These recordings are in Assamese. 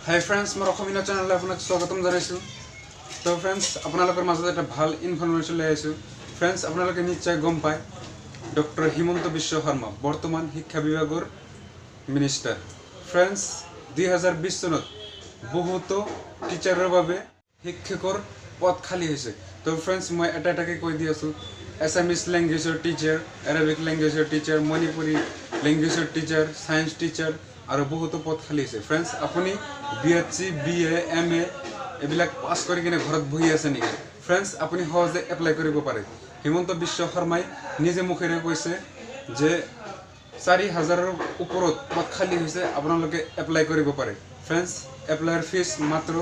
হাই ফ্ৰেণ্ডছ, মই অসমীয়া চেনেললৈ আপোনাক স্বাগতম জনাইছোঁ। তো ফ্ৰেণ্ডছ, আপোনালোকৰ মাজত এটা ভাল ইনফৰমেশ্যন লৈ আহিছোঁ। ফ্ৰেণ্ডছ, আপোনালোকে নিশ্চয় গম পায় ডক্টৰ হিমন্ত বিশ্ব শৰ্মা বৰ্তমান শিক্ষা বিভাগৰ মিনিষ্টাৰ। ফ্ৰেণ্ডছ, 2020 চনত বহুতো টিচাৰৰ বাবে শিক্ষকৰ পদ খালী হৈছে। তো ফ্ৰেণ্ডছ, মই এটাকৈ কৈ দি আছোঁ। এছামিছ লেংগুৱেজৰ টিচাৰ, এৰাবিক লেংগুৱেজৰ টিচাৰ, মণিপুৰী লেংগুৱেজৰ টিচাৰ, ছায়েন্স টিচাৰ আৰু বহুতো পদ খালী আছে। ফ্ৰেণ্ডছ, আপুনি BSc, BA, MA এইবিলাক পাছ কৰি কিনে ঘৰত বহি আছে নেকি? ফ্ৰেণ্ডছ, আপুনি সহজে এপ্লাই কৰিব পাৰে। হিমন্ত বিশ্ব শৰ্মাই নিজে মুখেৰে কৈছে যে 4000ৰ ওপৰত পদ খালী হৈছে, আপোনালোকে এপ্লাই কৰিব পাৰে। ফ্ৰেণ্ডছ, এপ্লাইৰ ফিজ মাত্ৰ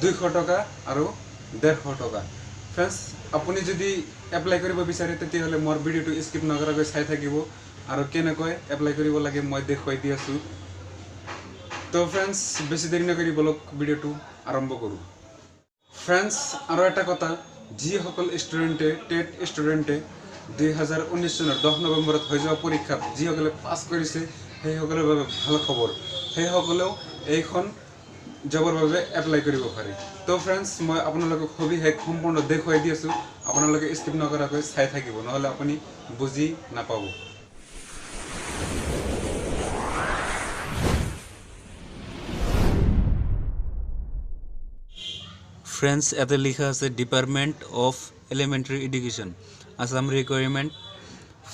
200 টকা আৰু 150 টকা। ফ্ৰেণ্ডছ, আপুনি যদি এপ্লাই কৰিব বিচাৰে তেতিয়াহ'লে মোৰ ভিডিঅ'টো স্কিপ নকৰাকৈ চাই থাকিব আৰু কেনেকৈ এপ্লাই কৰিব লাগে মই দেখুৱাই দি আছোঁ। তো ফ্ৰেণ্ডছ, বেছি দেৰি নকৰি বলক ভিডিঅ'টো আৰম্ভ কৰোঁ। ফ্ৰেণ্ডছ, আৰু এটা কথা, যিসকল ষ্টুডেণ্টে টেট ষ্টুডেণ্টে 2019 চনৰ 10 নৱেম্বৰত হৈ যোৱা পৰীক্ষাত যিসকলে পাছ কৰিছে সেইসকলৰ বাবে ভাল খবৰ। সেইসকলেও এইখন জবৰ বাবে এপ্লাই কৰিব পাৰে। তো ফ্ৰেণ্ডছ, মই আপোনালোকক সবিশেষ সম্পূৰ্ণ দেখুৱাই দি আছোঁ। আপোনালোকে স্কিপ নকৰাকৈ চাই থাকিব, নহ'লে আপুনি বুজি নাপাব। ফ্রেন্ডস, এতে লেখা আছে department of elementary education Assam requirement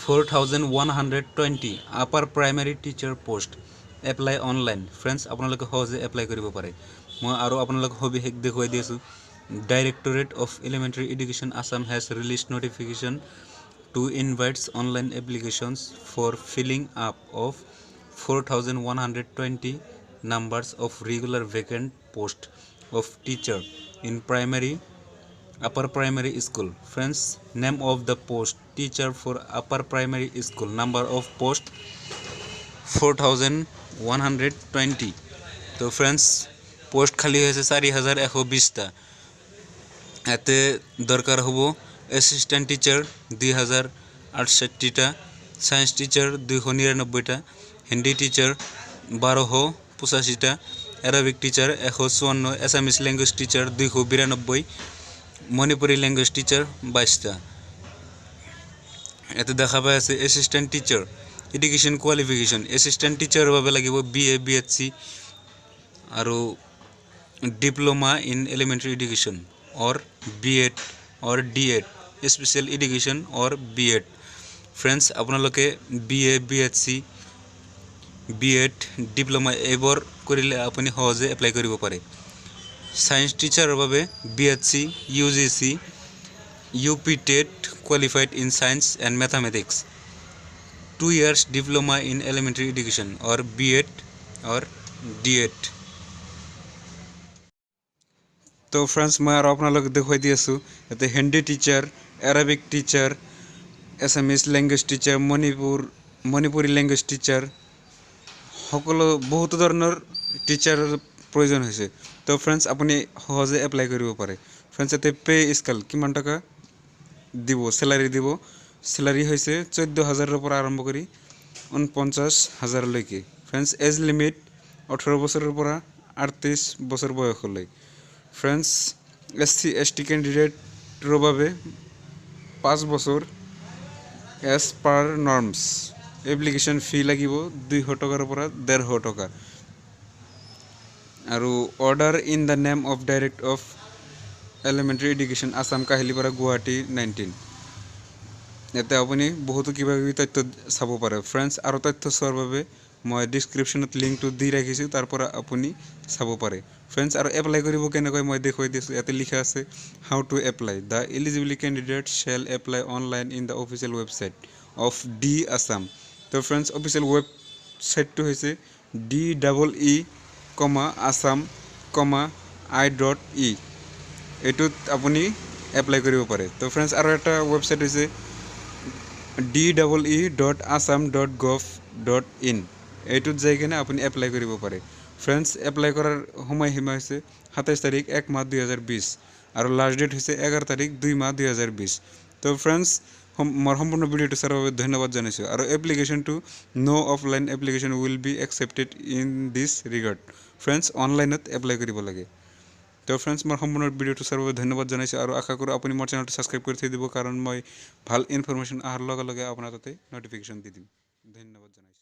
4120 upper primary teacher post apply online. Friends, আপোনালোকে সহজে এপ্লাই কৰিব পাৰে। মই আৰু আপোনালোকক সবিশেষ দেখুৱাই দি আছোঁ। Directorate of elementary education Assam has released notification to invites online applications for filling up of 4120 numbers of regular vacant post of teacher in primary upper primary school. Friends, name of the post teacher for upper primary school, number of post 4120. তো ফ্রেন্ডস, পোস্ট খালি হয়েছে 4120টা। এতে দরকার হব অ্যাসিস্ট্যান্ট টিচার 2068টা, সায়েন্স টিচার 299টা, হিন্দি টিচার 1285টা, Arabic teacher 154, Assamese language teacher 292, Manipuri language teacher 22টা। এতে দেখা পাই আছে assistant teacher education qualification. Assistant টিচারের বাবে লাগিব BA, BSc আৰু diploma in elementary education or B.Ed or D.Ed, special education or B.Ed। Friends, আপোনালোকে BA, BSc, B.Ed, ডিপ্লোমা এইবোৰ কৰিলে আপুনি সহজে এপ্লাই কৰিব পাৰে। সায়েন্স টিচাৰৰ বাবে BSc, UGC, UP TET qualified in science and mathematics, 2 years diploma in elementary education or B.Ed or D.Ed। তো ফ্রেন্ডস, মই আৰু আপোনালোকক দেখুৱাই দি আছোঁ। ইয়াতে Hindi teacher, Arabic teacher, Assamese language teacher, Manipuri language teacher, সকলো বহুতো ধৰণৰ টিচাৰৰ প্ৰয়োজন হৈছে। তো ফ্ৰেণ্ডছ, আপুনি সহজে এপ্লাই কৰিব পাৰে। ফ্ৰেণ্ডছ, ইয়াতে পে স্কেল কিমান টকা দিব, চেলাৰী দিব। চেলাৰী হৈছে 14,000ৰ পৰা আৰম্ভ কৰি 49,000লৈকে। ফ্ৰেণ্ডছ, এজ লিমিট 18 বছৰৰ পৰা 38 বছৰ বয়সলৈ। ফ্ৰেণ্ডছ, SC ST কেণ্ডিডেটৰ বাবে 5 বছৰ এজ পাৰ নৰ্মছ। এপ্লিকেশ্যন ফি লাগিব 200 টকাৰ পৰা 150 টকা। আৰু order in the name of director of elementary education Assam, Kahilipara, Guwahati 19। ইয়াতে আপুনি বহুতো কিবা কিবি তথ্য চাব পাৰে। ফ্ৰেণ্ডছ, আৰু তথ্য চোৱাৰ বাবে মই ডিছক্ৰিপশ্যনত লিংকটো দি ৰাখিছোঁ, তাৰ পৰা আপুনি চাব পাৰে। ফ্ৰেণ্ডছ, আৰু এপ্লাই কৰিব কেনেকৈ মই দেখুৱাই দিছোঁ। ইয়াতে লিখা আছে how to apply. The eligible candidate shell apply online in the official website of D Assam. তো ফ্ৰেণ্ডছ, অফিচিয়েল ৱেবছাইটটো হৈছে DEE.assam.i.e। এইটোত আপুনি এপ্লাই কৰিব পাৰে। তো ফ্ৰেণ্ডছ, আৰু এটা ৱেবছাইট হৈছে DEE.assam.gov.in। এইটোত যাই কিনে আপুনি এপ্লাই কৰিব পাৰে। ফ্ৰেণ্ডছ, এপ্লাই কৰাৰ সময়সীমা হৈছে 27 তাৰিখ 1 মাহ 2020 আৰু লাষ্ট ডেট হৈছে 11 তাৰিখ 2 মাহ 2020। তো ফ্ৰেণ্ডছ, মোৰ সম্পূৰ্ণ ভিডিঅ'টো চাৰ বাবে ধন্যবাদ জনাইছোঁ আৰু এপ্লিকেশ্যনটো offline application will be accepted in this regard friends অনলাইনত এপ্লাই কৰিব লাগে তো ফ্ৰেণ্ডছ মোৰ সম্পূৰ্ণ ভিডিঅ'টো চাৰ বাবে ধন্যবাদ জনাইছোঁ আৰু আশা কৰোঁ আপুনি মোৰ চেনেলটো ছাবস্ক্ৰাইব কৰি থৈ দিব কাৰণ মই ভাল ইনফৰমেশ্যন অহাৰ লগে লগে আপোনাৰ তাতে ন'টিফিকেশ্যন দি দিম ধন্যবাদ জনাইছোঁ